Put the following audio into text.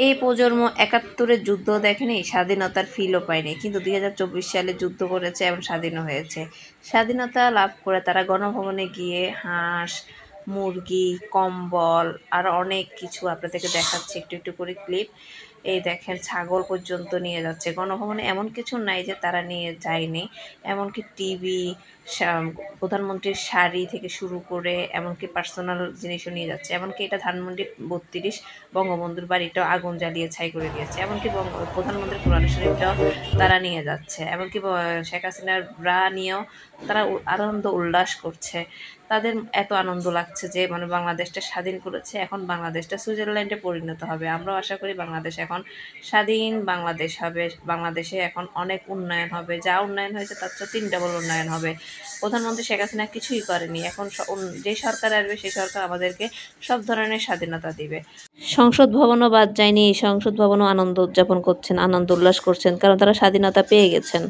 এই প্রজন্ম ৭১-এর যুদ্ধ দেখেনি, স্বাধীনতার ফিলও পায়নি, কিন্তু ২০২৪ সালে যুদ্ধ করেছে এবং স্বাধীনও হয়েছে। স্বাধীনতা লাভ করে তারা গণভবনে গিয়ে হাঁস, মুরগি, কম্বল আর অনেক কিছু আপনাদেরকে দেখাচ্ছি একটু একটু করে ক্লিপ। এই দেখেন ছাগল পর্যন্ত নিয়ে যাচ্ছে গণভবনে, এমন কিছু নাই যে তারা নিয়ে যায়নি। এমনকি টিভি, প্রধানমন্ত্রীর শাড়ি থেকে শুরু করে এমনকি পার্সোনাল জিনিসও নিয়ে যাচ্ছে। এমনকি এটা ধানমন্ডি ৩২ বঙ্গবন্ধুর বাড়িটাও আগুন জ্বালিয়ে ছাই করে দিয়েছে। এমনকি প্রধানমন্ত্রীর কোরআন শরীফটাও তারা নিয়ে যাচ্ছে। এমনকি শেখ হাসিনার ব্রা নিয়েও তারা আনন্দ উল্লাস করছে। তাদের এত আনন্দ লাগছে যে মানে বাংলাদেশটা স্বাধীন করেছে, এখন বাংলাদেশটা সুইজারল্যান্ডে পরিণত হবে। আমরাও আশা করি বাংলাদেশ এখন স্বাধীন বাংলাদেশ হবে। বাংলাদেশে এখন অনেক উন্নয়ন হবে, যা উন্নয়ন হয়েছে তার চেয়ে ৩ ডাবল উন্নয়ন হবে। প্রধানমন্ত্রী শেখ হাসিনা কিছুই করেনি, এখন যে সরকার আসবে সেই সরকার আমাদেরকে সব ধরনের স্বাধীনতা দিবে। সংসদ ভবনও বাদ যায়নি, সংসদ ভবনও আনন্দ উদযাপন করছেন, আনন্দ উল্লাস করছেন, কারণ তারা স্বাধীনতা পেয়ে গেছেন।